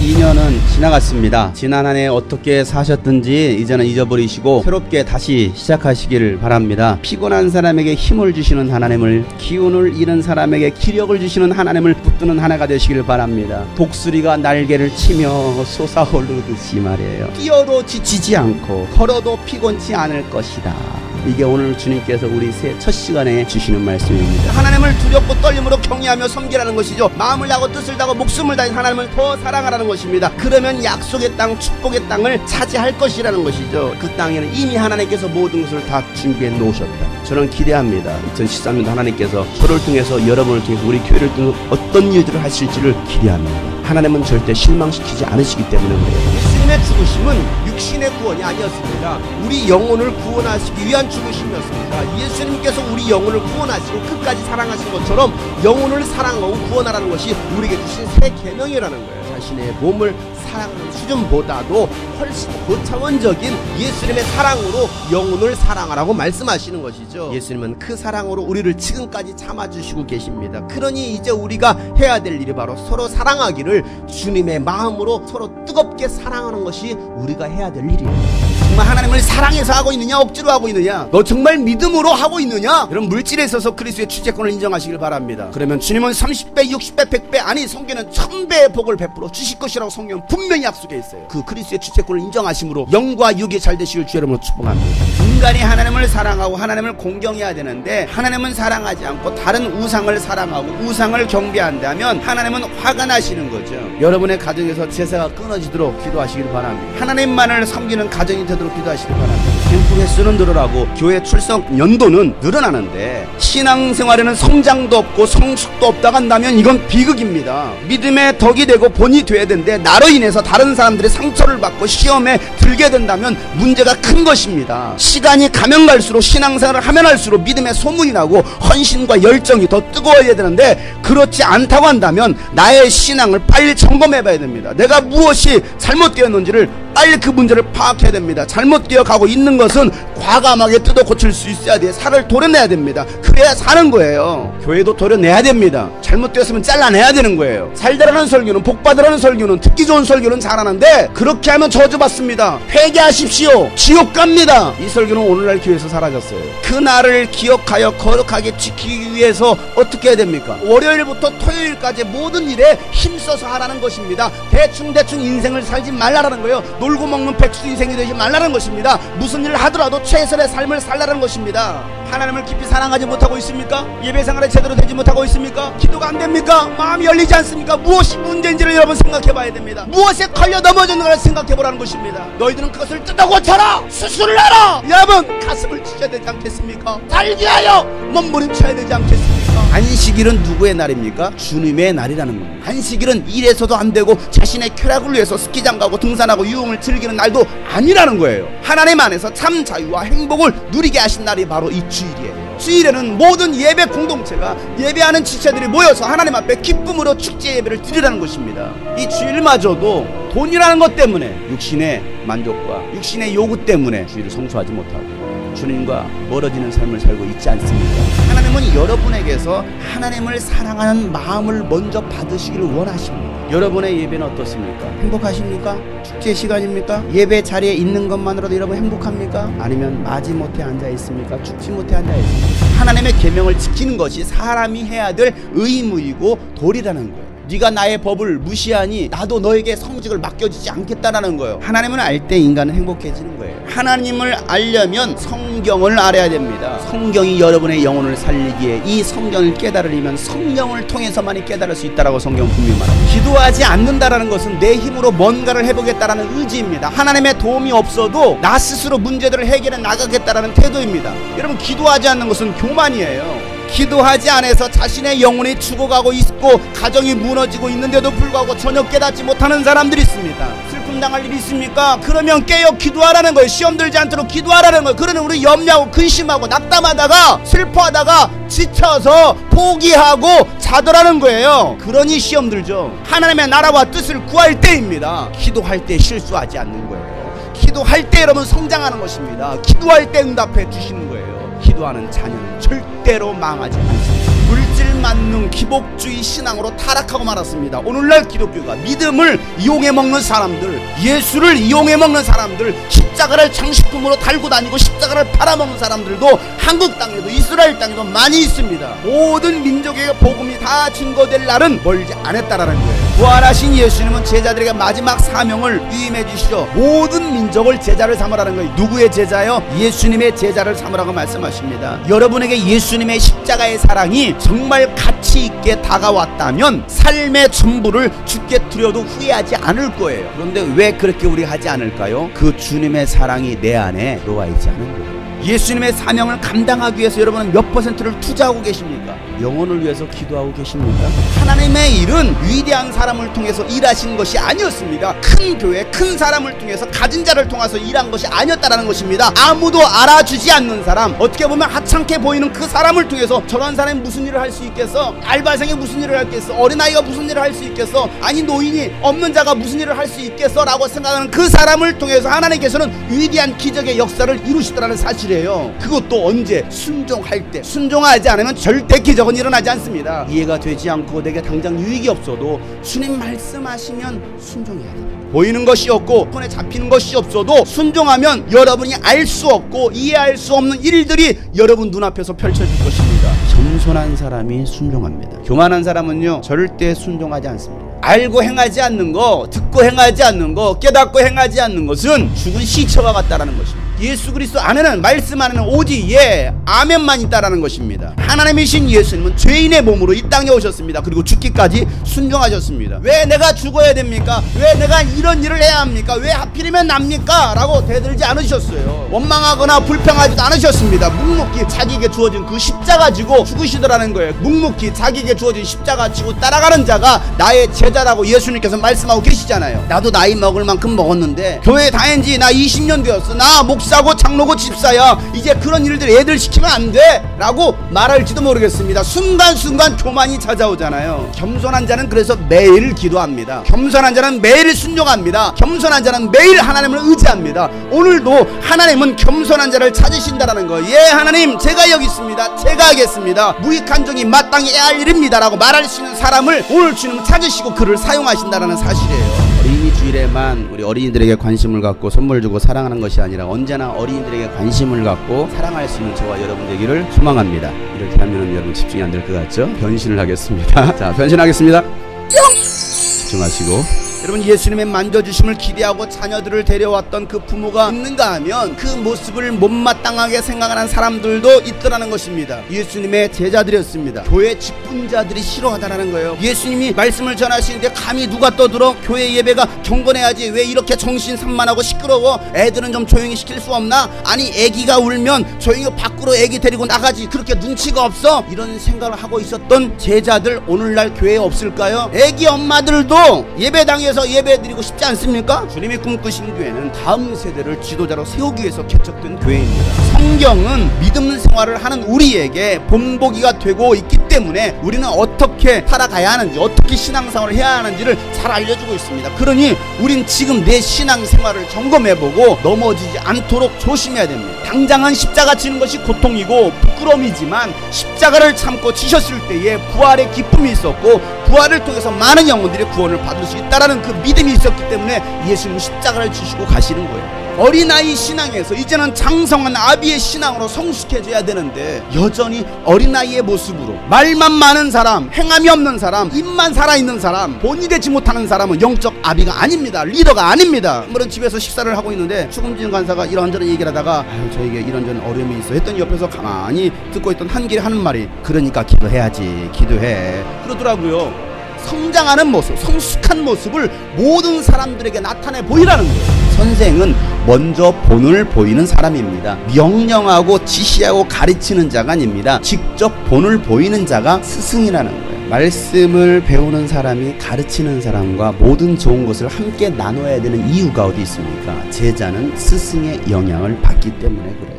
2년은 지나갔습니다. 지난 한 해 어떻게 사셨든지 이제는 잊어버리시고 새롭게 다시 시작하시기를 바랍니다. 피곤한 사람에게 힘을 주시는 하나님을, 기운을 잃은 사람에게 기력을 주시는 하나님을 붙드는 한 해가 되시기를 바랍니다. 독수리가 날개를 치며 솟아오르듯이 말이에요. 뛰어도 지치지 않고 걸어도 피곤치 않을 것이다. 이게 오늘 주님께서 우리 새 첫 시간에 주시는 말씀입니다. 하나님을 두렵고 떨림으로 경외하며 섬기라는 것이죠. 마음을 다하고 뜻을 다하고 목숨을 다해 하나님을 더 사랑하라는 것입니다. 그러면 약속의 땅, 축복의 땅을 차지할 것이라는 것이죠. 그 땅에는 이미 하나님께서 모든 것을 다 준비해 놓으셨다. 저는 기대합니다. 2013년도 하나님께서 저를 통해서, 여러분을 통해서, 우리 교회를 통해서 어떤 일들을 하실지를 기대합니다. 하나님은 절대 실망시키지 않으시기 때문에 그래요. 예수님의 죽으심은 육신의 구원이 아니었습니다. 우리 영혼을 구원하시기 위한 죽으심이었습니다. 예수님께서 우리 영혼을 구원하시고 끝까지 사랑하신 것처럼 영혼을 사랑하고 구원하라는 것이 우리에게 주신 새 계명이라는 거예요. 자신의 몸을 사랑하는 수준보다도 훨씬 고차원적인 예수님의 사랑으로 영혼을 사랑하라고 말씀하시는 것이죠. 예수님은 그 사랑으로 우리를 지금까지 참아주시고 계십니다. 그러니 이제 우리가 해야 될 일이 바로 서로 사랑하기를, 주님의 마음으로 서로 뜨겁게 사랑하는 것이 우리가 해야 될 일이에요. 정말 하나님을 사랑해서 하고 있느냐, 억지로 하고 있느냐, 너 정말 믿음으로 하고 있느냐, 이런 물질에 있어서 그리스도의 주체권을 인정하시길 바랍니다. 그러면 주님은 30배, 60배, 100배, 아니 성경은 1000배의 복을 베풀어 주실 것이라고 성경은 분명히 약속해 있어요. 그 그리스도의 주체권을 인정하심으로 영과 육이 잘 되시길 주 여러분으로 축복합니다. 인간이 하나님을 사랑하고 하나님을 공경해야 되는데, 하나님은 사랑하지 않고 다른 우상을 사랑하고 우상을 경배한다면 하나님은 화가 나시는 거죠. 여러분의 가정에서 제사가 끊어지도록 기도하시길 바랍니다. 하나님만을 섬기는 가정이 되도록 기도하시길 바랍니다. 캠프 횟수는 늘어나고 교회 출석 연도는 늘어나는데 신앙생활에는 성장도 없고 성숙도 없다고 한다면 이건 비극입니다. 믿음의 덕이 되고 본이 돼야 되는데 나로 인해서 다른 사람들이 상처를 받고 시험에 들게 된다면 문제가 큰 것입니다. 시간이 가면 갈수록, 신앙생활을 하면 할수록 믿음의 소문이 나고 헌신과 열정이 더 뜨거워야 되는데, 그렇지 않다고 한다면 나의 신앙을 빨리 점검해 봐야 됩니다. 내가 무엇이 잘못되었는지를 빨리 그 문제를 파악해야 됩니다. 잘못되어 가고 있는 것은 과감하게 뜯어 고칠 수 있어야 돼요. 살을 도려내야 됩니다. 그래야 사는 거예요. 교회도 도려내야 됩니다. 잘못되었으면 잘라내야 되는 거예요. 살다라는 설교는, 복받으라는 설교는, 듣기 좋은 설교는 잘하는데 그렇게 하면 저주받습니다. 회개하십시오. 지옥 갑니다. 이 설교는 오늘날 교회에서 사라졌어요. 그날을 기억하여 거룩하게 지키기 위해서 어떻게 해야 됩니까? 월요일부터 토요일까지 모든 일에 힘써서 하라는 것입니다. 대충 인생을 살지 말라라는 거예요. 놀고 먹는 백수 인생이 되지 말라는 것입니다. 무슨 일을 하더라도 최선의 삶을 살라는 것입니다. 하나님을 깊이 사랑하지 못하고 있습니까? 예배생활에 제대로 되지 못하고 있습니까? 기도가 안 됩니까? 마음이 열리지 않습니까? 무엇이 문제인지를 여러분 생각해 봐야 됩니다. 무엇에 걸려 넘어졌는가를 생각해 보라는 것입니다. 너희들은 그것을 뜯어 고쳐라! 수술을 하라! 여러분, 가슴을 치셔야 되지 않겠습니까? 달기하여 몸부림쳐야 되지 않겠습니까? 안식일은 누구의 날입니까? 주님의 날이라는 겁니다. 안식일은 일에서도 안 되고 자신의 쾌락을 위해서 스키장 가고 등산하고 유흥을 즐기는 날도 아니라는 거예요. 하나님 안에서 참 자유와 행복을 누리게 하신 날이 바로 이 주일이에요. 주일에는 모든 예배 공동체가, 예배하는 지체들이 모여서 하나님 앞에 기쁨으로 축제 예배를 드리라는 것입니다. 이 주일마저도 돈이라는 것 때문에, 육신의 만족과 육신의 요구 때문에 주일을 성수하지 못하고 주님과 멀어지는 삶을 살고 있지 않습니까? 하나님은 여러분에게서 하나님을 사랑하는 마음을 먼저 받으시기를 원하십니다. 여러분의 예배는 어떻습니까? 행복하십니까? 축제 시간입니까? 예배 자리에 있는 것만으로도 여러분 행복합니까? 아니면 마지못해 앉아 있습니까? 죽지 못해 앉아 있습니까? 하나님의 계명을 지키는 것이 사람이 해야 될 의무이고 도리라는 거예요. 네가 나의 법을 무시하니 나도 너에게 성직을 맡겨주지 않겠다라는 거예요. 하나님을 알 때 인간은 행복해지는 거예요. 하나님을 알려면 성경을 알아야 됩니다. 성경이 여러분의 영혼을 살리기에 이 성경을 깨달으려면 성령을 통해서만이 깨달을 수 있다라고 성경은 분명히 말합니다. 기도하지 않는다라는 것은 내 힘으로 뭔가를 해보겠다라는 의지입니다. 하나님의 도움이 없어도 나 스스로 문제들을 해결해 나가겠다라는 태도입니다. 여러분, 기도하지 않는 것은 교만이에요. 기도하지 않아서 자신의 영혼이 죽어가고 있고 가정이 무너지고 있는데도 불구하고 전혀 깨닫지 못하는 사람들이 있습니다. 슬픔 당할 일이 있습니까? 그러면 깨어 기도하라는 거예요. 시험 들지 않도록 기도하라는 거예요. 그러는 우리 염려하고 근심하고 낙담하다가 슬퍼하다가 지쳐서 포기하고 자더라는 거예요. 그러니 시험 들죠. 하나님의 나라와 뜻을 구할 때입니다. 기도할 때 실수하지 않는 거예요. 기도할 때 여러분 성장하는 것입니다. 기도할 때 응답해 주시는 거예요. 기도하는 자녀는 절대로 망하지 않습니다. 본질 맞는 기복주의 신앙으로 타락하고 말았습니다. 오늘날 기독교가 믿음을 이용해 먹는 사람들, 예수를 이용해 먹는 사람들, 십자가를 장식품으로 달고 다니고 십자가를 팔아먹는 사람들도 한국 땅에도 이스라엘 땅에도 많이 있습니다. 모든 민족에게 복음이 다 증거될 날은 멀지 않았다라는 거예요. 부활하신 예수님은 제자들에게 마지막 사명을 위임해 주시죠. 모든 민족을 제자를 삼으라는 거예요. 누구의 제자요? 예수님의 제자를 삼으라고 말씀하십니다. 여러분에게 예수님의 십자가의 사랑이 정말 가치 있게 다가왔다면 삶의 전부를 죽게 두려도 후회하지 않을 거예요. 그런데 왜 그렇게 우리가 하지 않을까요? 그 주님의 사랑이 내 안에 들어와 있지 않은 거예요. 예수님의 사명을 감당하기 위해서 여러분은 몇 퍼센트를 투자하고 계십니까? 영혼을 위해서 기도하고 계십니까? 하나님의 일은 위대한 사람을 통해서 일하신 것이 아니었습니다. 큰 교회, 큰 사람을 통해서 가진 자를 통해서 일한 것이 아니었다라는 것입니다. 아무도 알아주지 않는 사람, 어떻게 보면 하찮게 보이는 그 사람을 통해서 저런 사람이 무슨 일을 할 수 있겠어? 알바생이 무슨 일을 할겠어? 어린아이가 무슨 일을 할 수 있겠어? 아니 노인이 없는 자가 무슨 일을 할 수 있겠어? 라고 생각하는 그 사람을 통해서 하나님께서는 위대한 기적의 역사를 이루시더라는 사실이에요. 그것도 언제? 순종할 때. 순종하지 않으면 절대 기적은 일어나지 않습니다. 이해가 되지 않고 내게 당장 유익이 없어도 주님 말씀하시면 순종해야 됩니다. 보이는 것이 없고 손에 잡히는 것이 없어도 순종하면 여러분이 알 수 없고 이해할 수 없는 일들이 여러분 눈앞에서 펼쳐질 것입니다. 겸손한 사람이 순종합니다. 교만한 사람은요 절대 순종하지 않습니다. 알고 행하지 않는 거, 듣고 행하지 않는 거, 깨닫고 행하지 않는 것은 죽은 시체와 같다라는 것입니다. 예수 그리스도 안에는, 말씀 안에는 오직 예, 아멘만 있다라는 것입니다. 하나님이신 예수님은 죄인의 몸으로 이 땅에 오셨습니다. 그리고 죽기까지 순종하셨습니다. 왜 내가 죽어야 됩니까? 왜 내가 이런 일을 해야 합니까? 왜 하필이면 납니까? 라고 대들지 않으셨어요. 원망하거나 불평하지도 않으셨습니다. 묵묵히 자기에게 주어진 그 십자가 지고 죽으시더라는 거예요. 묵묵히 자기에게 주어진 십자가 지고 따라가는 자가 나의 제자라고 예수님께서 말씀하고 계시잖아요. 나도 나이 먹을 만큼 먹었는데 교회 다닌 지 나 20년 되었어. 나 목사고 장로고 집사야. 이제 그런 일들 애들 시키면 안 돼 라고 말할지도 모르겠습니다. 순간순간 교만이 찾아오잖아요. 겸손한 자는 그래서 매일 기도합니다. 겸손한 자는 매일 순종합니다. 겸손한 자는 매일 하나님을 의지합니다. 오늘도 하나님은 겸손한 자를 찾으신다라는 거예요. 예 하나님 제가 여기 있습니다. 제가 하겠습니다. 무익한 종이 마땅히 해야 할 일입니다 라고 말할 수 있는 사람을 오늘 주님 찾으시고 그를 사용하신다라는 사실이에요. 어린이 주일에만 우리 어린이들에게 관심을 갖고 선물 주고 사랑하는 것이 아니라 언제나 어린이들에게 관심을 갖고 사랑할 수 있는 저와 여러분 되기를 소망합니다. 이렇게 하면 여러분 집중이 안 될 것 같죠? 변신을 하겠습니다. 자, 변신하겠습니다. 뿅! 집중하시고. 여러분 예수님의 만져주심을 기대하고 자녀들을 데려왔던 그 부모가 있는가 하면 그 모습을 못마땅하게 생각하는 사람들도 있더라는 것입니다. 예수님의 제자들이었습니다. 교회 직분자들이 싫어하다라는 거예요. 예수님이 말씀을 전하시는데 감히 누가 떠들어? 교회 예배가 경건해야지 왜 이렇게 정신산만하고 시끄러워? 애들은 좀 조용히 시킬 수 없나? 아니 애기가 울면 조용히 밖으로 애기 데리고 나가지 그렇게 눈치가 없어? 이런 생각을 하고 있었던 제자들 오늘날 교회에 없을까요? 애기 엄마들도 예배당에 예배드리고 싶지 않습니까? 주님이 꿈꾸신 교회는 다음 세대를 지도자로 세우기 위해서 개척된 교회입니다. 성경은 믿음 생활을 하는 우리에게 본보기가 되고 있기 때문에 우리는 어떻게 살아가야 하는지 어떻게 신앙생활을 해야 하는지를 잘 알려주고 있습니다. 그러니 우린 지금 내 신앙생활을 점검해보고 넘어지지 않도록 조심해야 됩니다. 당장은 십자가 지는 것이 고통이고 부끄러움이지만 십자가를 참고 지셨을 때에 부활의 기쁨이 있었고 부활을 통해서 많은 영혼들이 구원을 받을 수 있다는 그 믿음이 있었기 때문에 예수님은 십자가를 지시고 가시는 거예요. 어린아이 신앙에서 이제는 장성한 아비의 신앙으로 성숙해져야 되는데 여전히 어린아이의 모습으로 말만 많은 사람, 행함이 없는 사람, 입만 살아있는 사람, 본이 되지 못하는 사람은 영적 아비가 아닙니다. 리더가 아닙니다. 한번 집에서 식사를 하고 있는데 추금진 간사가 이런저런 얘기를 하다가 아유 저에게 이런저런 어려움이 있어 했더니 옆에서 가만히 듣고 있던 한길이 하는 말이 그러니까 기도해야지 기도해 그러더라고요. 성장하는 모습, 성숙한 모습을 모든 사람들에게 나타내 보이라는 거예요. 선생은 먼저 본을 보이는 사람입니다. 명령하고 지시하고 가르치는 자가 아닙니다. 직접 본을 보이는 자가 스승이라는 거예요. 말씀을 배우는 사람이 가르치는 사람과 모든 좋은 것을 함께 나눠야 되는 이유가 어디 있습니까? 제자는 스승의 영향을 받기 때문에 그래요.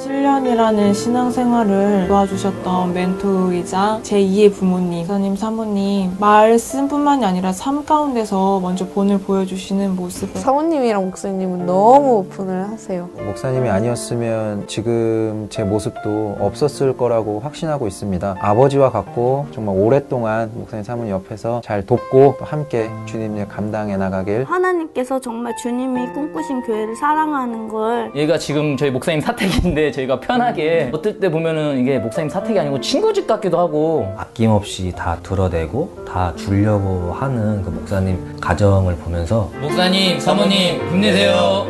7년이라는 신앙생활을 도와주셨던 멘토이자 제2의 부모님, 목사님, 사모님 말씀뿐만이 아니라 삶 가운데서 먼저 본을 보여주시는 모습을 사모님이랑 목사님은 너무 오픈을 하세요. 목사님이 아니었으면 지금 제 모습도 없었을 거라고 확신하고 있습니다. 아버지와 같고 정말 오랫동안 목사님 사모님 옆에서 잘 돕고 또 함께 주님 일 감당해 나가길. 하나님께서 정말 주님이 꿈꾸신 교회를 사랑하는 걸 얘가 지금 저희 목사님 사택인데 저희가 편하게 어떨 때 보면은 이게 목사님 사택이 아니고 친구집 같기도 하고 아낌없이 다 드러내고 다 주려고 하는 그 목사님 가정을 보면서 목사님, 사모님 힘내세요.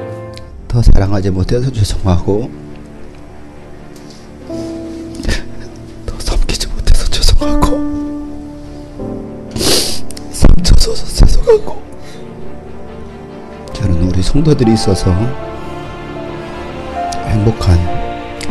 더 사랑하지 못해서 죄송하고 더 섬기지 못해서 죄송하고 상처 줘서 죄송하고 저는 우리 성도들이 있어서 행복한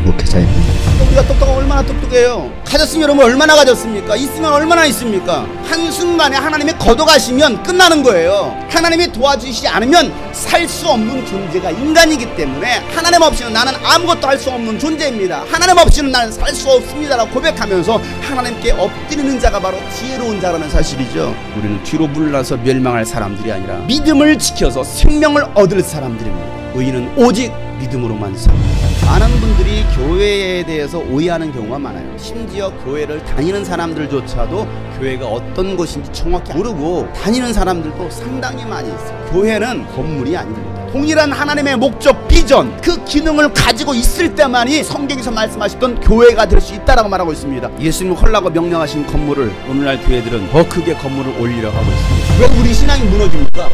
목회자입니다. 우리가 똑똑하고 얼마나 똑똑해요. 가졌으면 여러분 얼마나 가졌습니까? 있으면 얼마나 있습니까? 한순간에 하나님이 걷어가시면 끝나는 거예요. 하나님이 도와주시지 않으면 살 수 없는 존재가 인간이기 때문에 하나님 없이는 나는 아무것도 할 수 없는 존재입니다. 하나님 없이는 나는 살 수 없습니다라고 고백하면서 하나님께 엎드리는 자가 바로 지혜로운 자라는 사실이죠. 우리는 뒤로 물러나서 멸망할 사람들이 아니라 믿음을 지켜서 생명을 얻을 사람들입니다. 의인은 오직 믿음으로만 삽니다. 많은 분들이 교회에 대해서 오해하는 경우가 많아요. 심지어 교회를 다니는 사람들조차도 교회가 어떤 곳인지 정확히 모르고 다니는 사람들도 상당히 많이 있어요. 교회는 건물이 아닙니다. 동일한 하나님의 목적, 비전, 그 기능을 가지고 있을 때만이 성경에서 말씀하셨던 교회가 될 수 있다라고 말하고 있습니다. 예수님이 헐라고 명령하신 건물을 오늘날 교회들은 더 크게 건물을 올리려고 하고 있습니다. 왜 우리 신앙이 무너집니까?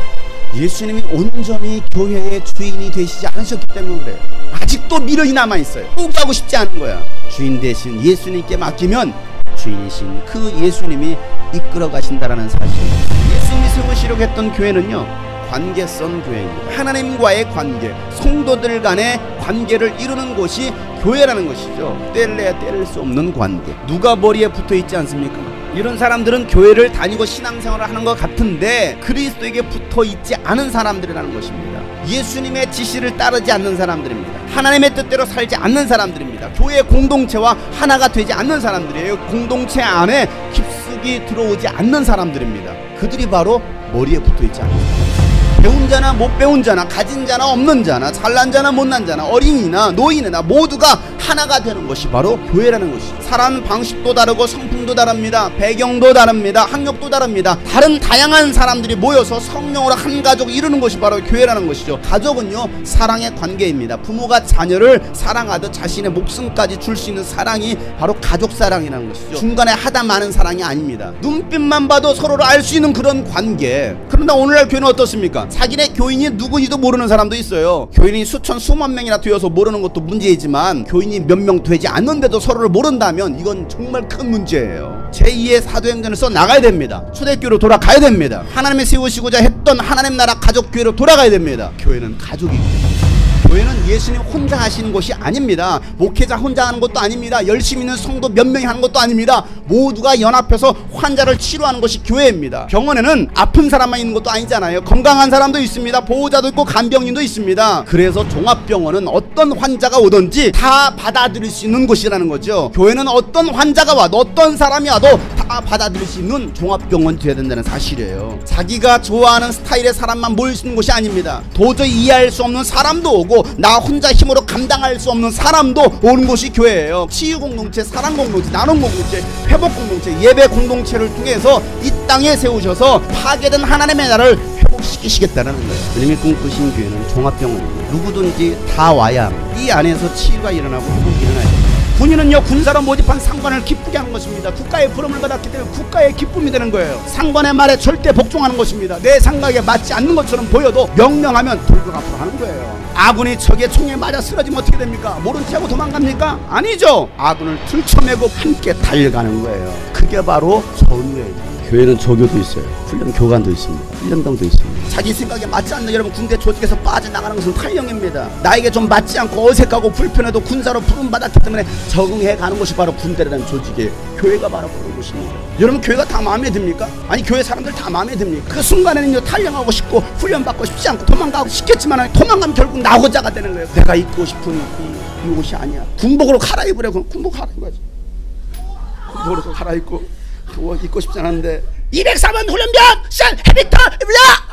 예수님이 온전히 교회의 주인이 되시지 않으셨기 때문에 그래요. 아직도 미련이 남아있어요. 포기하고 싶지 않은 거야. 주인 대신 예수님께 맡기면 주인이신 그 예수님이 이끌어 가신다라는 사실. 예수님이 세우시려고 했던 교회는요, 관계성 교회입니다. 하나님과의 관계, 성도들 간의 관계를 이루는 곳이 교회라는 것이죠. 뗄래야 뗄 수 없는 관계. 누가 머리에 붙어 있지 않습니까? 이런 사람들은 교회를 다니고 신앙생활을 하는 것 같은데 그리스도에게 붙어 있지 않은 사람들이라는 것입니다. 예수님의 지시를 따르지 않는 사람들입니다. 하나님의 뜻대로 살지 않는 사람들입니다. 교회 공동체와 하나가 되지 않는 사람들이에요. 공동체 안에 깊숙이 들어오지 않는 사람들입니다. 그들이 바로 머리에 붙어 있지 않는 사람들. 배운 자나 못 배운 자나 가진 자나 없는 자나 잘난 자나 못난 자나 어린이나 노인이나 모두가 하나가 되는 것이 바로 교회라는 것이죠. 살아가는 방식도 다르고 성품도 다릅니다. 배경도 다릅니다. 학력도 다릅니다. 다른 다양한 사람들이 모여서 성령으로 한 가족을 이루는 것이 바로 교회라는 것이죠. 가족은요, 사랑의 관계입니다. 부모가 자녀를 사랑하듯 자신의 목숨까지 줄 수 있는 사랑이 바로 가족 사랑이라는 것이죠. 중간에 하다 많은 사랑이 아닙니다. 눈빛만 봐도 서로를 알 수 있는 그런 관계. 그런데 오늘날 교회는 어떻습니까? 자기네 교인이 누구인지도 모르는 사람도 있어요. 교인이 수천 수만 명이나 되어서 모르는 것도 문제이지만 교인이 몇 명 되지 않는데도 서로를 모른다면 이건 정말 큰 문제예요. 제2의 사도행전을 써 나가야 됩니다. 초대교회로 돌아가야 됩니다. 하나님이 세우시고자 했던 하나님 나라 가족교회로 돌아가야 됩니다. 교회는 가족이기 때문에. 교회는 예수님 혼자 하시는 것이 아닙니다. 목회자 혼자 하는 것도 아닙니다. 열심히 있는 성도 몇 명이 하는 것도 아닙니다. 모두가 연합해서 환자를 치료하는 것이 교회입니다. 병원에는 아픈 사람만 있는 것도 아니잖아요. 건강한 사람도 있습니다. 보호자도 있고 간병인도 있습니다. 그래서 종합병원은 어떤 환자가 오든지 다 받아들일 수 있는 곳이라는 거죠. 교회는 어떤 환자가 와도 어떤 사람이 와도 다 받아들일 수 있는 종합병원이 되어야 된다는 사실이에요. 자기가 좋아하는 스타일의 사람만 모일 수 있는 곳이 아닙니다. 도저히 이해할 수 없는 사람도 오고 나 혼자 힘으로 감당할 수 없는 사람도 오는 곳이 교회예요. 치유 공동체, 사랑 공동체, 나눔 공동체, 회복 공동체, 예배 공동체를 통해서 이 땅에 세우셔서 파괴된 하나님의 나라를 회복시키시겠다는 거예요. 주님이 꿈꾸신 교회는 종합병원입니다. 누구든지 다 와야 이 안에서 치유가 일어나고 회복이 일어나요. 군인은요, 군사로 모집한 상관을 기쁘게 하는 것입니다. 국가의 부름을 받았기 때문에 국가의 기쁨이 되는 거예요. 상관의 말에 절대 복종하는 것입니다. 내 생각에 맞지 않는 것처럼 보여도 명령하면 돌격 앞으로 하는 거예요. 아군이 적의 총에 맞아 쓰러지면 어떻게 됩니까? 모른 체 하고 도망갑니까? 아니죠. 아군을 들쳐매고 함께 달려가는 거예요. 그게 바로 전우예요. 교회는 조교도 있어요. 훈련 교관도 있습니다. 훈련병도 있습니다. 자기 생각에 맞지 않는 여러분 군대 조직에서 빠져나가는 것은 탈령입니다. 나에게 좀 맞지 않고 어색하고 불편해도 군사로 부름받았기 때문에 적응해 가는 것이 바로 군대라는 조직이에요. 교회가 바로 그런 곳입니다. 여러분 교회가 다 마음에 듭니까? 아니 교회 사람들 다 마음에 듭니까? 그 순간에는요, 탈령하고 싶고 훈련받고 싶지 않고 도망가고 싶겠지만 도망가면 결국 나고자가 되는 거예요. 내가 있고 싶은 이 이 옷이 아니야. 군복으로 갈아입으래. 그럼 군복 갈아입어야지. 군복으로 갈아입고 그 옷 입고 싶지 않은데 204번 훈련병 션 헤비터 입니다.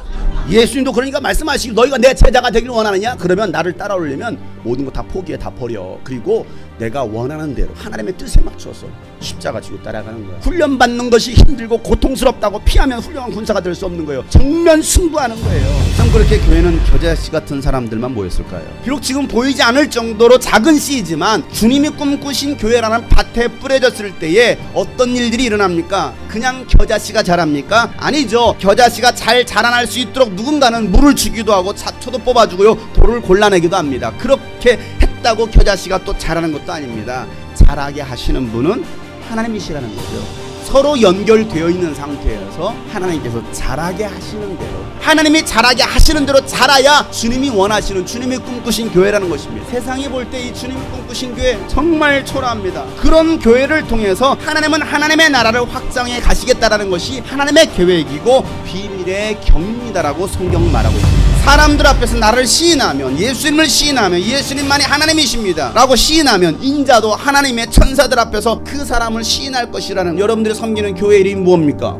예수님도 그러니까 말씀하시기 너희가 내 제자가 되기를 원하느냐? 그러면 나를 따라오려면 모든 거 다 포기해, 다 버려. 그리고 내가 원하는 대로 하나님의 뜻에 맞춰서 십자가 지고 따라가는 거야. 훈련받는 것이 힘들고 고통스럽다고 피하면 훌륭한 군사가 될 수 없는 거예요. 정면 승부하는 거예요. 참 그렇게 교회는 겨자씨 같은 사람들만 모였을까요? 비록 지금 보이지 않을 정도로 작은 씨이지만 주님이 꿈꾸신 교회라는 밭에 뿌려졌을 때에 어떤 일들이 일어납니까? 그냥 겨자씨가 자랍니까? 아니죠. 겨자씨가 잘 자라날 수 있도록 누군가는 물을 주기도 하고 잡초도 뽑아주고요, 돌을 골라내기도 합니다. 그렇게 했다고 겨자씨가 또 자라는 것도 아닙니다. 자라게 하시는 분은 하나님이시라는 거죠. 서로 연결되어 있는 상태여서 하나님께서 자라게 하시는 대로, 하나님이 자라게 하시는 대로 자라야 주님이 원하시는, 주님이 꿈꾸신 교회라는 것입니다. 세상이 볼 때 이 주님이 꿈꾸신 교회 정말 초라합니다. 그런 교회를 통해서 하나님은 하나님의 나라를 확장해 가시겠다라는 것이 하나님의 계획이고 비밀의 경륜이다라고 성경은 말하고 있습니다. 사람들 앞에서 나를 시인하면, 예수님을 시인하면 예수님만이 하나님이십니다 라고 시인하면 인자도 하나님의 천사들 앞에서 그 사람을 시인할 것이라는, 여러분들이 섬기는 교회 이름이 뭡니까?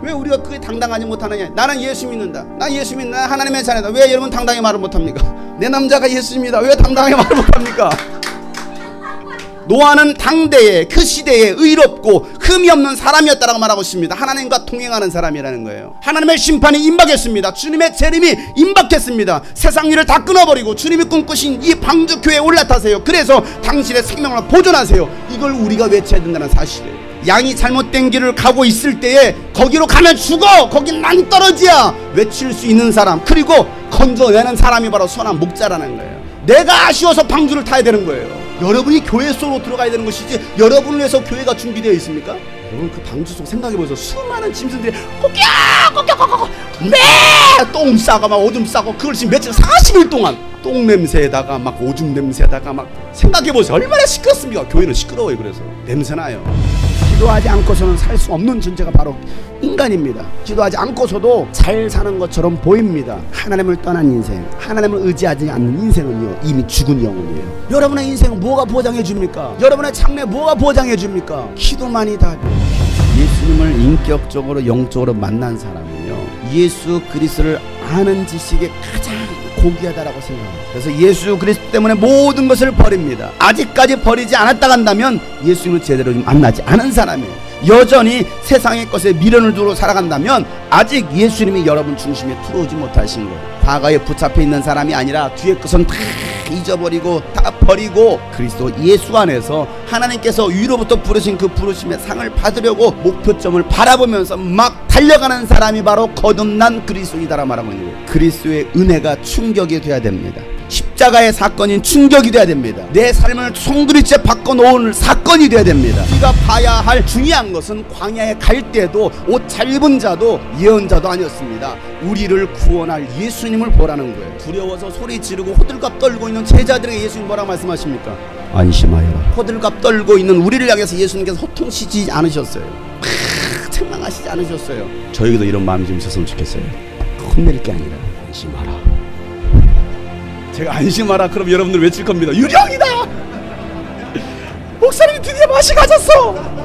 왜 우리가 그게 당당하지 못하느냐? 나는 예수 믿는다, 난 예수 믿는다, 하나님의 자녀다. 왜 여러분 당당히 말을 못합니까? 내 남자가 예수입니다, 왜 당당히 말을 못합니까? 노아는 당대에, 그 시대에 의롭고 흠이 없는 사람이었다라고 말하고 있습니다. 하나님과 동행하는 사람이라는 거예요. 하나님의 심판이 임박했습니다. 주님의 재림이 임박했습니다. 세상 일을 다 끊어버리고 주님이 꿈꾸신 이 방주교회에 올라타세요. 그래서 당신의 생명을 보존하세요. 이걸 우리가 외쳐야 된다는 사실이에요. 양이 잘못된 길을 가고 있을 때에 거기로 가면 죽어, 거긴 낭떠러지야 외칠 수 있는 사람, 그리고 건져내는 사람이 바로 선한 목자라는 거예요. 내가 아쉬워서 방주를 타야 되는 거예요. 여러분이 교회 속으로 들어가야 되는 것이지 요러분을 위해서 교회가 준비되어 있습니까? 여러분 그 방주 속 생각해보세요. 수많은 짐승들이 꼬끼야 똥 싸고 막 오줌 싸고, 그걸 지금 며칠 40일 동안 똥 냄새에다가 막 오줌 냄새에다가 막, 생각해보세요. 얼마나 시끄럽습니까? 교회는 시끄러워요. 그래서 냄새나요. 기도하지 않고서는 살 수 없는 존재가 바로 인간입니다. 기도하지 않고서도 잘 사는 것처럼 보입니다. 하나님을 떠난 인생, 하나님을 의지하지 않는 인생은요 이미 죽은 영혼이에요. 여러분의 인생은 뭐가 보장해 줍니까? 여러분의 장래 뭐가 보장해 줍니까? 기도만이 답이에요. 예수님을 인격적으로 영적으로 만난 사람은요 예수 그리스도를 아는 지식이 가장 고귀하다라고 생각합니다. 그래서 예수 그리스도 때문에 모든 것을 버립니다. 아직까지 버리지 않았다 간다면 예수님을 제대로 만나지 않은 사람이에요. 여전히 세상의 것에 미련을 두고 살아간다면 아직 예수님이 여러분 중심에 들어오지 못하신 거예요. 과거에 붙잡혀 있는 사람이 아니라 뒤의 것은 다 잊어버리고 다 버리고 그리스도 예수 안에서 하나님께서 위로부터 부르신 그 부르심의 상을 받으려고 목표점을 바라보면서 막 달려가는 사람이 바로 거듭난 그리스도이다라고 말하고 있는 거예요. 그리스도의 은혜가 충격이 돼야 됩니다. 십자가의 사건인 충격이 돼야 됩니다. 내 삶을 송두리째 바꿔놓은 사건이 돼야 됩니다. 우리가 봐야 할 중요한 것은 광야에 갈 때도 옷 잘 입은 자도 예언자도 아니었습니다. 우리를 구원할 예수님을 보라는 거예요. 두려워서 소리 지르고 호들갑 떨고 있는 제자들에게 예수님 뭐라고 말씀하십니까? 안심하여라. 호들갑 떨고 있는 우리를 향해서 예수님께서 호통치지 않으셨어요. 책망하시지 않으셨어요. 저에게도 이런 마음이 좀 있었으면 좋겠어요. 혼낼 게 아니라 안심하라. 제가 안심하라 그럼 여러분들 외칠 겁니다. 유령이다! 목사님이 드디어 맛이 가졌어!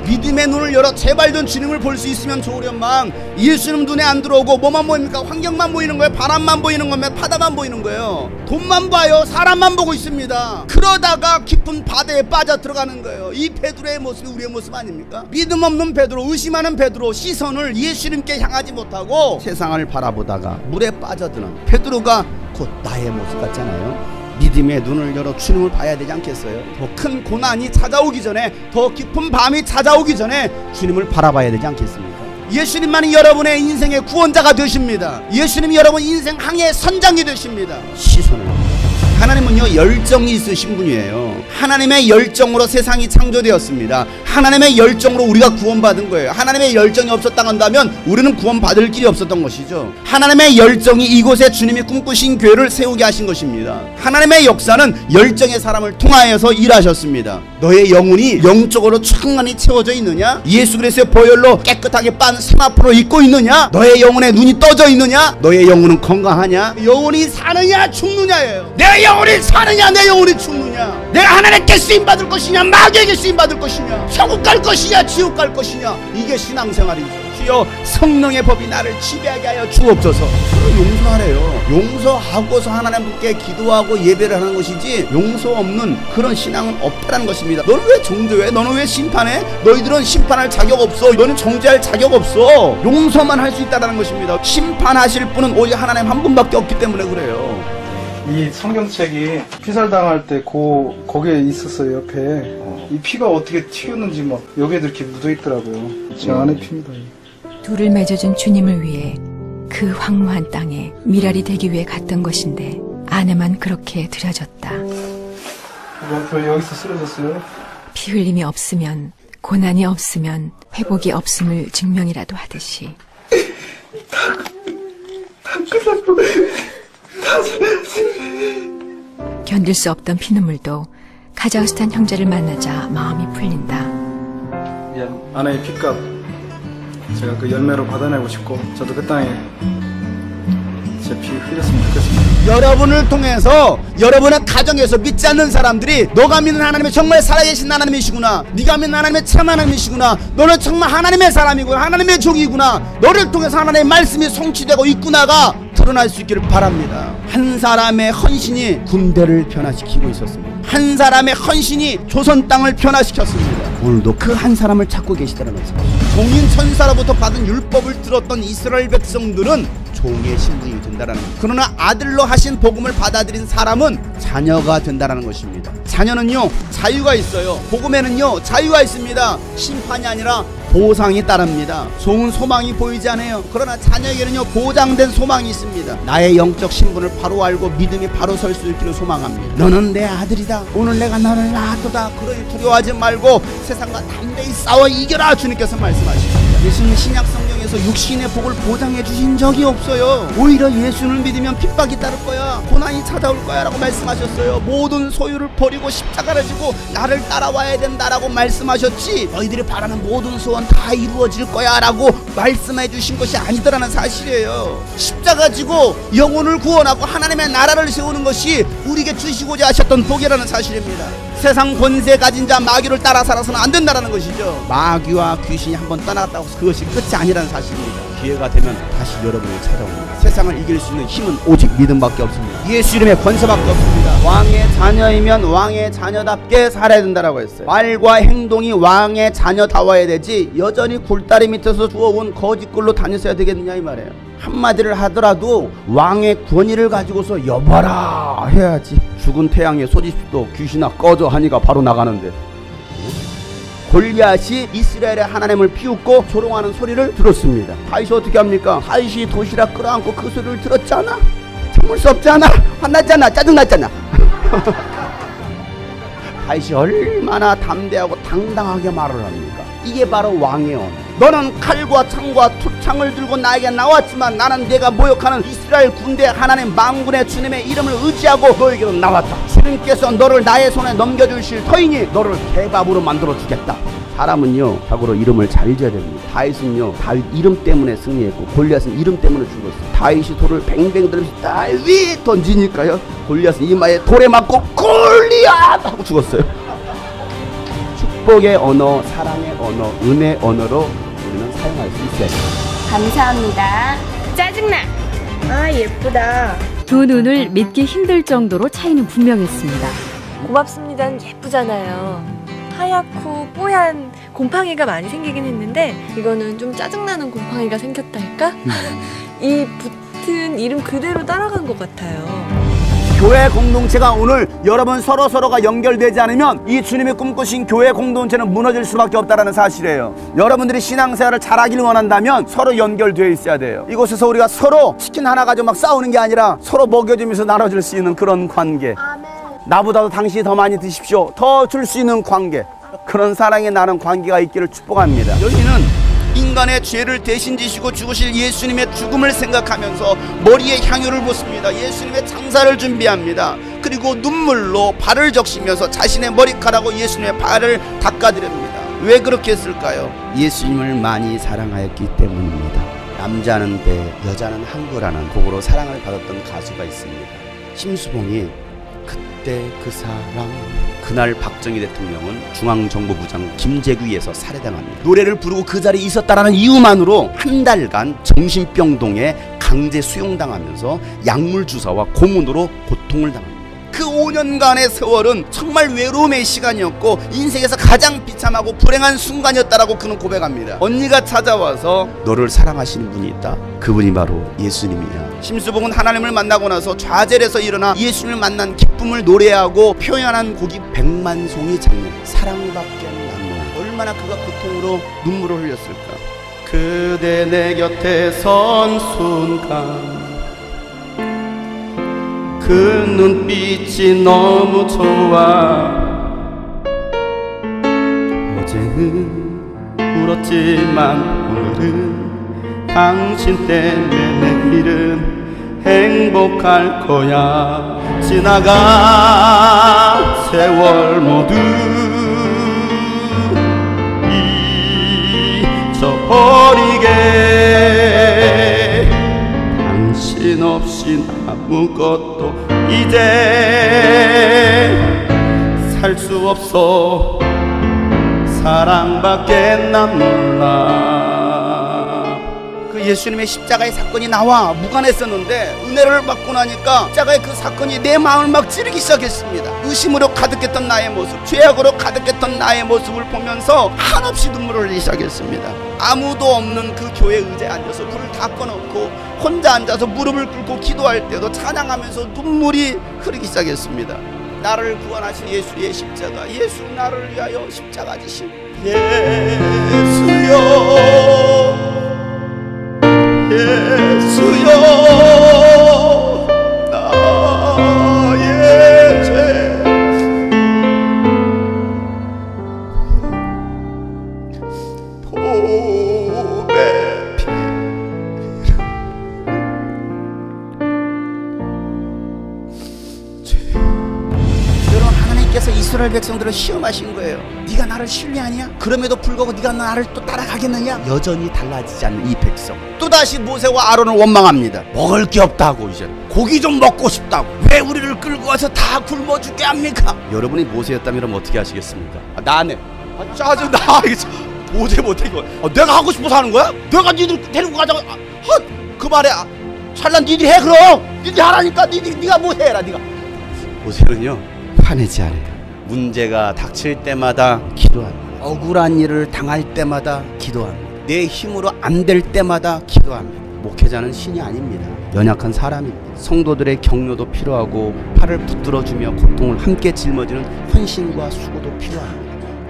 믿음의 눈을 열어 제발 좀 주님을 볼 수 있으면 좋으련만 예수님 눈에 안 들어오고 뭐만 보입니까? 환경만 보이는 거예요. 바람만 보이는 거면 바다만 보이는 거예요. 돈만 봐요. 사람만 보고 있습니다. 그러다가 깊은 바다에 빠져 들어가는 거예요. 이 베드로의 모습이 우리의 모습 아닙니까? 믿음 없는 베드로, 의심하는 베드로, 시선을 예수님께 향하지 못하고 세상을 바라보다가 물에 빠져드는 베드로가 곧 나의 모습 같잖아요. 믿음의 눈을 열어 주님을 봐야 되지 않겠어요? 더 큰 고난이 찾아오기 전에, 더 깊은 밤이 찾아오기 전에 주님을 바라봐야 되지 않겠습니까? 예수님만이 여러분의 인생의 구원자가 되십니다. 예수님이 여러분 인생 항해의 선장이 되십니다. 시선을, 하나님은요 열정이 있으신 분이에요. 하나님의 열정으로 세상이 창조되었습니다. 하나님의 열정으로 우리가 구원받은 거예요. 하나님의 열정이 없었다 한다면 우리는 구원받을 길이 없었던 것이죠. 하나님의 열정이 이곳에 주님이 꿈꾸신 교회를 세우게 하신 것입니다. 하나님의 역사는 열정의 사람을 통하여서 일하셨습니다. 너의 영혼이 영적으로 충만히 채워져 있느냐? 예수 그리스도의 보혈로 깨끗하게 빤 세마포를 입고 있느냐? 너의 영혼에 눈이 떠져 있느냐? 너의 영혼은 건강하냐? 영혼이 사느냐 죽느냐예요. 내 영혼이 사느냐 내 영혼이 죽느냐? 내가 하나님께 쓰임받을 것이냐 마귀에게 쓰임받을 것이냐? 천국 갈 것이냐 지옥 갈 것이냐? 이게 신앙생활이죠. 주여 성령의 법이 나를 지배하게 하여 주옵소서. 용서하래요. 용서하고서 하나님께 기도하고 예배를 하는 것이지 용서 없는 그런 신앙은 없다는 것입니다. 너는 왜 정죄해? 너는 왜 심판해? 너희들은 심판할 자격 없어. 너는 정죄할 자격 없어. 용서만 할 수 있다는 것입니다. 심판하실 분은 오직 하나님 한 분밖에 없기 때문에 그래요. 이 성경책이 피살당할 때 거기에 있었어요. 옆에 이 피가 어떻게 튀겼는지 막 여기에도 이렇게 묻어있더라고요. 제 안에 피입니다. 둘을 맺어준 주님을 위해 그 황무한 땅에 미랄이 되기 위해 갔던 것인데 아내만 그렇게 들여졌다. 여기서 쓰러졌어요? 피 흘림이 없으면 고난이 없으면 회복이 없음을 증명이라도 하듯이 견딜 수 없던 피눈물도 카자흐스탄 형제를 만나자 마음이 풀린다. 아내의 핏값 제가 그 열매로 받아내고 싶고 저도 그 땅에 제 피 흘렸으면 좋겠습니다. 여러분을 통해서 여러분의 가정에서 믿지 않는 사람들이 너가 믿는 하나님이 정말 살아계신 하나님이시구나, 네가 믿는 하나님의 참 하나님이시구나, 너는 정말 하나님의 사람이구나, 하나님의 종이구나, 너를 통해서 하나님의 말씀이 성취되고 있구나가 드러날 수 있기를 바랍니다. 한 사람의 헌신이 군대를 변화시키고 있었습니다. 한 사람의 헌신이 조선 땅을 변화시켰습니다. 오늘도 그 한 사람을 찾고 계시다는 거죠. 종인 천사로부터 받은 율법을 들었던 이스라엘 백성들은 종의 신분이 된다는 것. 그러나 아들로 하신 복음을 받아들인 사람은 자녀가 된다는 것입니다. 자녀는요 자유가 있어요. 복음에는요 자유가 있습니다. 심판이 아니라 보상이 따릅니다. 종은 소망이 보이지 않아요. 그러나 자녀에게는요 보장된 소망이 있습니다. 나의 영적 신분을 바로 알고 믿음이 바로 설 수 있기를 소망합니다. 너는 내 아들이다. 오늘 내가 너를 낳았도다. 그러니 두려워하지 말고 세상과 담대히 싸워 이겨라. 주님께서 말씀하십니다. 예수는 신약 성경에서 육신의 복을 보장해 주신 적이 없어요. 오히려 예수를 믿으면 핍박이 따를 거야, 고난이 찾아올 거야 라고 말씀하셨어요. 모든 소유를 버리고 십자가를 지고 나를 따라와야 된다라고 말씀하셨지, 너희들이 바라는 모든 소원 다 이루어질 거야 라고 말씀해 주신 것이 아니더라는 사실이에요. 십자가 지고 영혼을 구원하고 하나님의 나라를 세우는 것이 우리에게 주시고자 하셨던 복이라는 사실입니다. 세상 권세 가진 자 마귀를 따라 살아서는 안 된다는 것이죠. 마귀와 귀신이 한번 떠나갔다고 그것이 끝이 아니라는 사실입니다. 기회가 되면 다시 여러분을 찾아옵니다. 세상을 이길 수 있는 힘은 오직 믿음밖에 없습니다. 예수 이름의 권세밖에 없습니다. 왕의 자녀이면 왕의 자녀답게 살아야 된다고 했어요. 말과 행동이 왕의 자녀다워야 되지 여전히 굴다리 밑에서 주워온 거짓글로 다녔어야 되겠느냐 이 말이에요. 한마디를 하더라도 왕의 권위를 가지고서 여봐라 해야지. 죽은 태양의 소집도 귀신아 꺼져 하니까 바로 나가는데, 골리앗이 이스라엘의 하나님을 비웃고 조롱하는 소리를 들었습니다. 다윗이 어떻게 합니까? 다윗이 도시락 끌어안고 그 소리를 들었잖아. 참을 수 없잖아. 화났잖아. 짜증났잖아. 다윗이 얼마나 담대하고 당당하게 말을 합니까? 이게 바로 왕의 언어. 너는 칼과 창과 투창을 들고 나에게 나왔지만 나는 내가 모욕하는 이스라엘 군대 하나님 만군의 주님의 이름을 의지하고 너에게로 나왔다. 주님께서 너를 나의 손에 넘겨주실 터이니 너를 개밥으로 만들어 주겠다. 사람은요 자고로 이름을 잘 지어야 됩니다. 다윗은요 다윗 이름 때문에 승리했고 골리앗은 이름 때문에 죽었어요. 다윗이 돌을 뱅뱅 들면서 다윗 던지니까요 골리앗은 이마에 돌에 맞고 골리앗 하고 죽었어요. 축복의 언어, 사랑의 언어, 은혜의 언어로 우리는 사용할 수 있어요. 감사합니다. 짜증나. 아 예쁘다. 두 눈을 믿기 힘들 정도로 차이는 분명했습니다. 고맙습니다는 예쁘잖아요. 하얗고 뽀얀 곰팡이가 많이 생기긴 했는데 이거는 좀 짜증나는 곰팡이가 생겼다 할까? 이 붙은 이름 그대로 따라간 것 같아요. 교회 공동체가 오늘 여러분 서로가 연결되지 않으면 이 주님이 꿈꾸신 교회 공동체는 무너질 수밖에 없다는 사실이에요. 여러분들이 신앙생활을 잘하기를 원한다면 서로 연결되어 있어야 돼요. 이곳에서 우리가 서로 치킨 하나 가지고 막 싸우는 게 아니라 서로 먹여주면서 나눠줄 수 있는 그런 관계. 나보다도 당신이 더 많이 드십시오. 더 줄 수 있는 관계, 그런 사랑에 나는 관계가 있기를 축복합니다. 여기는 인간의 죄를 대신 지시고 죽으실 예수님의 죽음을 생각하면서 머리에 향유를 붓습니다. 예수님의 장사를 준비합니다. 그리고 눈물로 발을 적시면서 자신의 머리카락으로 예수님의 발을 닦아드립니다. 왜 그렇게 했을까요? 예수님을 많이 사랑하였기 때문입니다. 남자는 배, 여자는 항구라는 곡으로 사랑을 받았던 가수가 있습니다. 심수봉이 그때 그 사랑. 그날 박정희 대통령은 중앙정보부장 김재규에서 살해당합니다. 노래를 부르고 그 자리에 있었다라는 이유만으로 한 달간 정신병동에 강제 수용당하면서 약물 주사와 고문으로 고통을 당합니다. 그 5년간의 세월은 정말 외로움의 시간이었고 인생에서 가장 비참하고 불행한 순간이었다라고 그는 고백합니다. 언니가 찾아와서 너를 사랑하시는 분이 있다. 그분이 바로 예수님이야. 심수봉은 하나님을 만나고 나서 좌절에서 일어나 예수님을 만난 기쁨을 노래하고 표현한 곡이 백만송이 장면, 사랑밖에 난 얼마나 그가 고통으로 눈물을 흘렸을까. 그대 내 곁에 선 순간 그 눈빛이 너무 좋아. 어제는 울었지만 오늘은 당신 때문에 내일은 행복할 거야. 지나간 세월 모두 잊어버리게. 당신 없인 아무것도 이제 살 수 없어. 사랑밖에 난 몰라. 그 예수님의 십자가의 사건이 나와 무관했었는데 은혜를 받고 나니까 십자가의 그 사건이 내 마음을 막 찌르기 시작했습니다. 의심으로 가득했던 나의 모습, 죄악으로 가득했던 나의 모습을 보면서 한없이 눈물을 흘리기 시작했습니다. 아무도 없는 그 교회 의자에 앉아서 불을 다 꺼놓고 혼자 앉아서 무릎을 꿇고 기도할 때도 찬양하면서 눈물이 흐르기 시작했습니다. 나를 구원하신 예수의 십자가, 예수 나를 위하여 십자가 지신 예수여, 예수여, 나의 죄 봄에 피. 여러분, 하나님께서 이스라엘 백성들을 시험하신 거예요. 네가 나를 신뢰하냐? 그럼에도 불구하고 네가 나를 또 따라가겠느냐? 여전히 달라지지 않는 이 백성, 또다시 모세와 아론을 원망합니다. 먹을 게 없다고, 이제 고기 좀 먹고 싶다고, 왜 우리를 끌고 와서 다 굶어 죽게 합니까? 여러분이 모세였다면 어떻게 하시겠습니까? 나네 짜증나. 도저히 못해 이거. 내가 하고 싶어서 하는 거야? 내가 니들 데리고 가자고. 그 말에 찰난 니들이 해. 그럼 니들이 하라니까. 니가 뭐 해라. 니가. 모세는요 화내지 않아요. 문제가 닥칠 때마다 기도합니다. 억울한 일을 당할 때마다 기도합니다. 내 힘으로 안 될 때마다 기도합니다. 목회자는 신이 아닙니다. 연약한 사람입니다. 성도들의 격려도 필요하고 팔을 붙들어주며 고통을 함께 짊어지는 헌신과 수고도 필요합니다.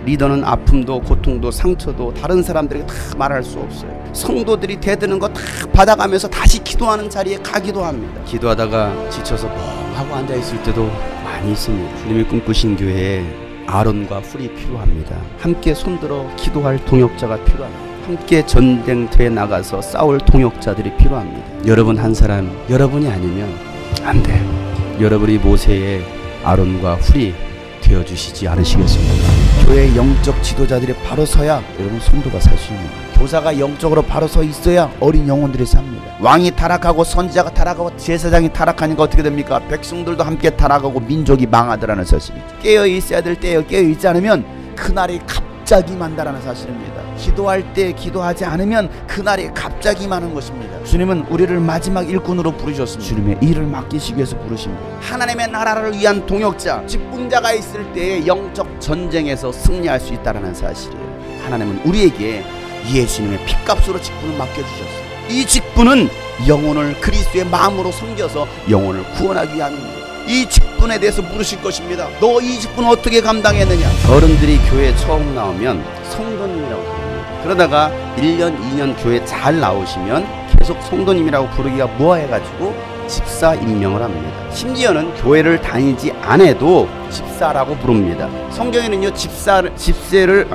리더는 아픔도 고통도 상처도 다른 사람들에게 다 말할 수 없어요. 성도들이 대드는 거 다 받아가면서 다시 기도하는 자리에 가기도 합니다. 기도하다가 지쳐서 멍하고 앉아있을 때도 많이 있습니다. 주님이 꿈꾸신 교회에 아론과 훌이 필요합니다. 함께 손들어 기도할 동역자가 필요합니다. 함께 전쟁터에 나가서 싸울 동역자들이 필요합니다. 여러분 한 사람, 여러분이 아니면 안 돼요. 여러분이 모세의 아론과 훌이 되어주시지 않으시겠습니까? 교회의 영적 지도자들이 바로 서야 여러분 성도가 살 수 있는 거예요. 교사가 영적으로 바로 서 있어야 어린 영혼들이 삽니다. 왕이 타락하고 선지자가 타락하고 제사장이 타락하니까 어떻게 됩니까? 백성들도 함께 타락하고 민족이 망하더라는 사실이죠. 깨어 있어야 될 때에 깨어 있지 않으면 그날이 갑자기 만다라는 사실입니다. 기도할 때 기도하지 않으면 그날이 갑자기 많은 것입니다. 주님은 우리를 마지막 일꾼으로 부르셨습니다. 주님의 일을 맡기시기 위해서 부르신 거예요. 하나님의 나라를 위한 동역자, 직분자가 있을 때의 영적 전쟁에서 승리할 수 있다는 사실이에요. 하나님은 우리에게 예수님의 핏값으로 직분을 맡겨주셨어요. 이 직분은 영혼을 그리스도의 마음으로 섬겨서 영혼을 구원하기 위함입니다. 이 직분에 대해서 물으실 것입니다. 너 이 직분 어떻게 감당했느냐? 어른들이 교회에 처음 나오면 성도님이라고 부릅니다. 그러다가 1년, 2년 교회 잘 나오시면 계속 성도님이라고 부르기가 뭐해가지고 집사 임명을 합니다. 심지어는 교회를 다니지 않아도 집사라고 부릅니다. 성경에는요 집세를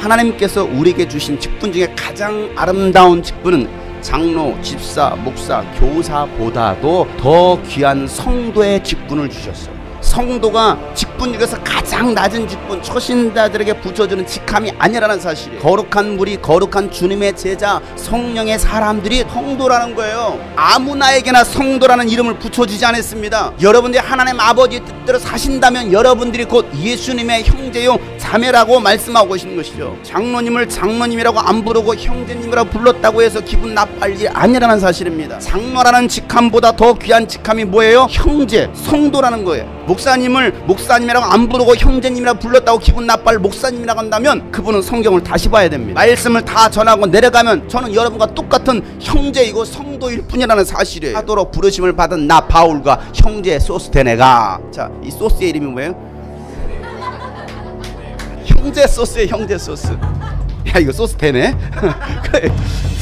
하나님께서 우리에게 주신 직분 중에 가장 아름다운 직분은 장로, 집사, 목사, 교사보다도 더 귀한 성도의 직분을 주셨어요. 성도가 직분 중에서 가장 낮은 직분, 초신자들에게 붙여주는 직함이 아니라는 사실이에요. 거룩한 무리, 거룩한 주님의 제자, 성령의 사람들이 성도라는 거예요. 아무나에게나 성도라는 이름을 붙여주지 않았습니다. 여러분들이 하나님 아버지의 뜻대로 사신다면 여러분들이 곧 예수님의 형제요 자매라고 말씀하고 계시는 것이죠. 장로님을 장로님이라고 안 부르고 형제님이라고 불렀다고 해서 기분 나빠할 일이 아니라는 사실입니다. 장로라는 직함보다 더 귀한 직함이 뭐예요? 형제, 성도라는 거예요. 목사님을 목사님이라고 안 부르고 형제님이라고 불렀다고 기분 나빠할 목사님이라고 한다면 그분은 성경을 다시 봐야 됩니다. 말씀을 다 전하고 내려가면 저는 여러분과 똑같은 형제이고 성도일 뿐이라는 사실이에요. 하도록 부르심을 받은 나 바울과 형제 소스테네가, 자, 이 소스의 이름이 뭐예요? 형제 소스예요. 형제 소스. 야, 이거 소스 되네.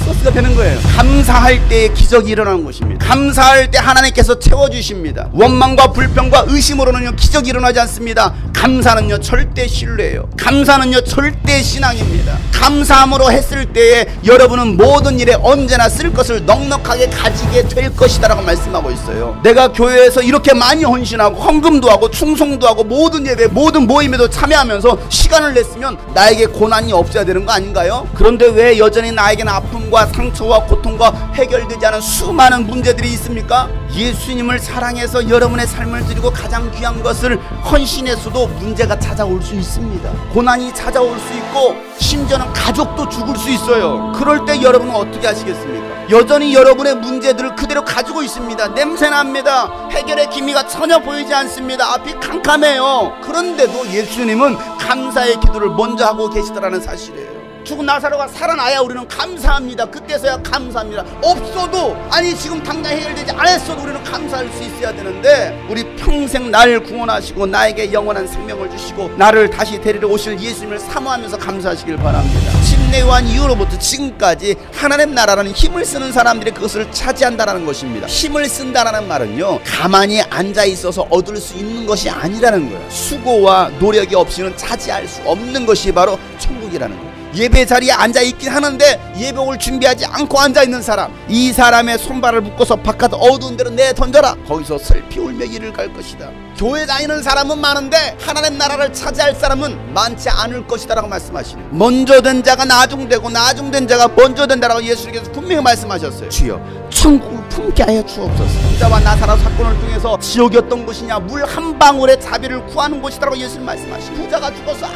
소스가 되는 거예요. 감사할 때의 기적이 일어나는 것입니다. 감사할 때 하나님께서 채워주십니다. 원망과 불평과 의심으로는요 기적이 일어나지 않습니다. 감사는요 절대 신뢰예요. 감사는요 절대 신앙입니다. 감사함으로 했을 때에 여러분은 모든 일에 언제나 쓸 것을 넉넉하게 가지게 될 것이다 라고 말씀하고 있어요. 내가 교회에서 이렇게 많이 헌신하고 헌금도 하고 충성도 하고 모든 예배 모든 모임에도 참여하면서 시간을 냈으면 나에게 고난이 없어야 되는 거 아닌가요? 그런데 왜 여전히 나에게는 아픔과 상처와 고통과 해결되지 않은 수많은 문제들이 있습니까? 예수님을 사랑해서 여러분의 삶을 드리고 가장 귀한 것을 헌신해서도 문제가 찾아올 수 있습니다. 고난이 찾아올 수 있고 심지어는 가족도 죽을 수 있어요. 그럴 때 여러분은 어떻게 하시겠습니까? 여전히 여러분의 문제들을 그대로 가지고 있습니다. 냄새납니다. 해결의 기미가 전혀 보이지 않습니다. 앞이 캄캄해요. 그런데도 예수님은 감사의 기도를 먼저 하고 계시더라는 사실이에요. 죽은 나사로가 살아나야 우리는 감사합니다. 그때서야 감사합니다. 없어도, 아니 지금 당장 해결되지 않았어도 우리는 감사할 수 있어야 되는데, 우리 평생 나를 구원하시고 나에게 영원한 생명을 주시고 나를 다시 데리러 오실 예수님을 사모하면서 감사하시길 바랍니다. 침례요한 이후로부터 지금까지 하나님 나라라는 힘을 쓰는 사람들이 그것을 차지한다는 것입니다. 힘을 쓴다는 말은요 가만히 앉아있어서 얻을 수 있는 것이 아니라는 거예요. 수고와 노력이 없이는 차지할 수 없는 것이 바로 천국이라는 거예요. 예배 자리에 앉아있긴 하는데 예복을 준비하지 않고 앉아있는 사람, 이 사람의 손발을 묶어서 바깥 어두운 데로 내던져라. 거기서 슬피 울며 이를 갈 것이다. 교회 다니는 사람은 많은데 하나님 나라를 차지할 사람은 많지 않을 것이다 라고 말씀하시네요. 먼저 된 자가 나중되고 나중된 자가 먼저 된다라고 예수님께서 분명히 말씀하셨어요. 주여 천국을 품게 하여 주옵소서. 부자와 나사로 사건을 통해서 지옥이었던 곳이냐 물 한 방울의 자비를 구하는 곳이다 라고 예수님 말씀하시네요. 부자가 죽어서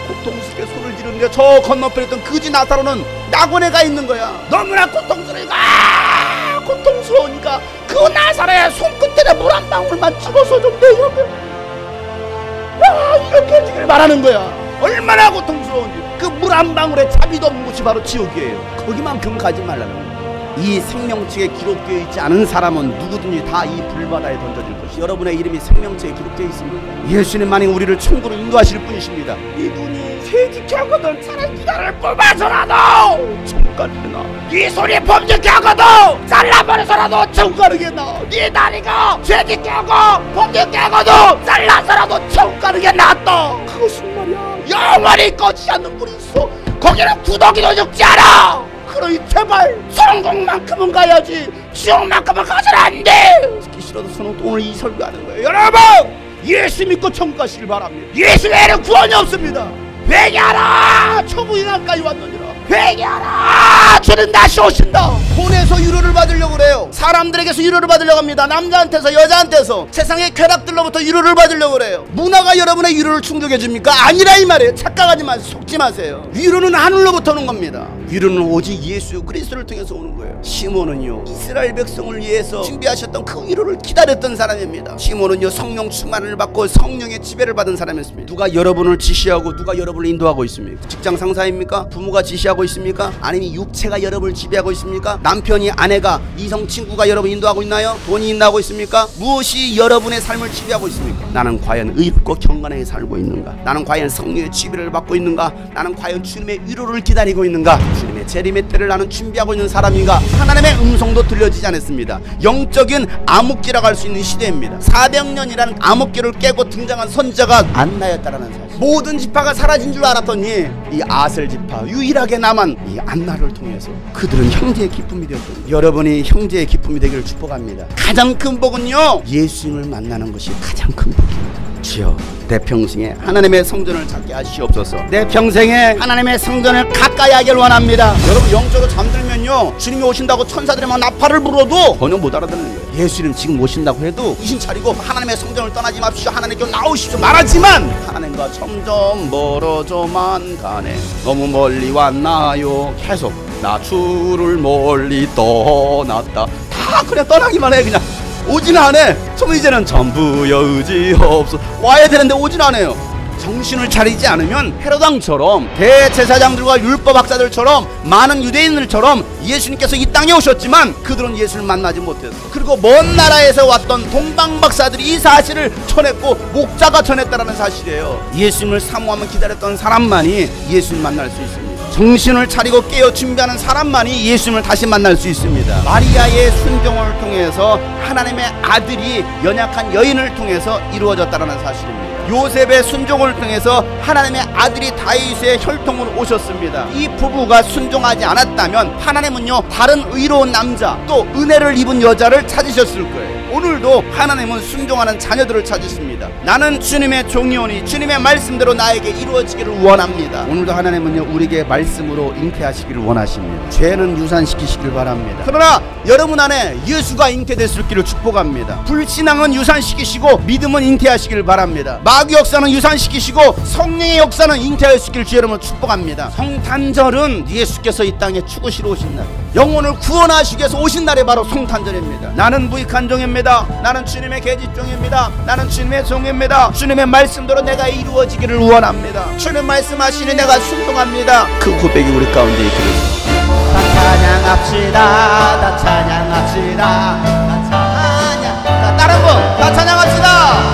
고통스럽게 손을 지르는데 저 건너편에 있던 그지 나사로는 낙원에 가 있는 거야. 너무나 고통스러우니까 고통스러우니까 그 나사로의 손끝에 물 한 방울만 집어서 좀 내려면 이렇게 해주길 바라는 거야. 얼마나 고통스러운지. 그 물 한 방울에 자비도 없는 곳이 바로 지옥이에요. 거기만큼 가지 말라는 거야. 이 생명책에 기록되어 있지 않은 사람은 누구든지 다 이 불바다에 던져질 것이. 여러분의 이름이 생명책에 기록되어 있습니다. 예수님만이 우리를 천국으로 인도하실 분이십니다. 이분이 세직케 하거든 차라리 나를 뽑아서라도 천국 가르겠나. 네 소리에 범죄케 하거든 잘라버려서라도 천국 가르겠나. 네 다리가 세직케 하고 범죄케 하거든 잘라서라도 천국 가르겠나. 또 그것이 말이야 영원히 꺼지지 않는 불이 있어. 거기는 구더기도 죽지 않아. 그러니 제발 성공만큼은 가야지 지옥만큼은 가서는 안 돼. 듣기 싫어도 저는 오늘 이 설교하는 거예요. 여러분 예수 믿고 천국 가시길 바랍니다. 예수 외에는 구원이 없습니다. 회개하라 천국이 가까이 왔느니라. 회개하라 주는 다시 오신다. 돈에서 위로를 받으려고 그래요. 사람들에게서 위로를 받으려고 합니다. 남자한테서 여자한테서 세상의 쾌락들로부터 위로를 받으려고 그래요. 문화가 여러분의 위로를 충족해 줍니까? 아니라 이 말이에요. 착각하지 마세요. 속지 마세요. 위로는 하늘로부터 오는 겁니다. 위로는 오직 예수 그리스도를 통해서 오는 거예요. 시몬은요 이스라엘 백성을 위해서 준비하셨던 그 위로를 기다렸던 사람입니다. 시몬은요 성령 충만을 받고 성령의 지배를 받은 사람이었습니다. 누가 여러분을 지시하고 누가 여러분을 인도하고 있습니까? 직장 상사입니까? 부모가 지시하고 있습니까? 아니면 육체가 여러분을 지배하고 있습니까? 남편이 아내가 이성 친구가 여러분 인도하고 있나요? 돈이 인도하고 있습니까? 무엇이 여러분의 삶을 지배하고 있습니까? 나는 과연 의롭고 경건하게 살고 있는가? 나는 과연 성령의 지배를 받고 있는가? 나는 과연 주님의 위로를 기다리고 있는가? 주님의 재림의 때를 나는 준비하고 있는 사람인가? 하나님의 음성도 들려지지 않았습니다. 영적인 암흑기라고 할 수 있는 시대입니다. 400년이라는 암흑기를 깨고 등장한 선지자가 안나였다라는 사실. 모든 지파가 사라진 줄 알았더니 이 아셀 지파 유일하게 남은 이 안나를 통해서 그들은 형제의 기쁨이 되었거든요. 여러분이 형제의 기쁨이 되기를 축복합니다. 가장 큰 복은요, 예수님을 만나는 것이 가장 큰 복입니다. 주여, 내 평생에 하나님의 성전을 찾게 하시옵소서. 내 평생에 하나님의 성전을 가까이 하길 원합니다. 여러분, 영적으로 잠들면요, 주님이 오신다고 천사들이 막 나팔을 불어도 전혀 못 알아듣는 거예요. 예수님 지금 오신다고 해도 이신 차리고 하나님의 성전을 떠나지 마십시오, 하나님께 나오십시오 말하지만 하나님과 점점 멀어져만 가네. 너무 멀리 왔나요? 계속 나 주를 멀리 떠났다. 다 그냥 떠나기만 해. 그냥 오진 않아. 좀 이제는 전부여 의지 없어 와야 되는데 오진 않아요. 정신을 차리지 않으면 헤로당처럼 대제사장들과 율법학자들처럼 많은 유대인들처럼 예수님께서 이 땅에 오셨지만 그들은 예수를 만나지 못했어. 그리고 먼 나라에서 왔던 동방박사들이 이 사실을 전했고 목자가 전했다라는 사실이에요. 예수님을 사모하며 기다렸던 사람만이 예수님을 만날 수 있습니다. 정신을 차리고 깨어 준비하는 사람만이 예수님을 다시 만날 수 있습니다. 마리아의 순종을 통해서 하나님의 아들이 연약한 여인을 통해서 이루어졌다는 사실입니다. 요셉의 순종을 통해서 하나님의 아들이 다윗의 혈통으로 오셨습니다. 이 부부가 순종하지 않았다면 하나님은요, 다른 의로운 남자 또 은혜를 입은 여자를 찾으셨을 거예요. 오늘도 하나님은 순종하는 자녀들을 찾으십니다. 나는 주님의 종이오니 주님의 말씀대로 나에게 이루어지기를 원합니다. 오늘도 하나님은요, 우리에게 말씀으로 잉태하시기를 원하십니다. 죄는 유산시키시길 바랍니다. 그러나 여러분 안에 예수가 잉태됐을 길을 축복합니다. 불신앙은 유산시키시고 믿음은 잉태하시길 바랍니다. 마귀 역사는 유산시키시고 성령의 역사는 잉태하시길 주 여러분 축복합니다. 성탄절은 예수께서 이 땅에 죽으시러 오신 날, 영혼을 구원하시기 위해서 오신 날이 바로 성탄절입니다. 나는 무익한 종입니다. 나는 주님의 계집종입니다. 나는 주님의 종입니다. 주님의 말씀대로 내가 이루어지기를 원합니다. 주님 말씀하시니 내가 순종합니다. 그 고백이 우리 가운데 있기를. 다 찬양합시다. 다 찬양합시다. 다 찬양. 자, 다른 분, 다 찬양합시다.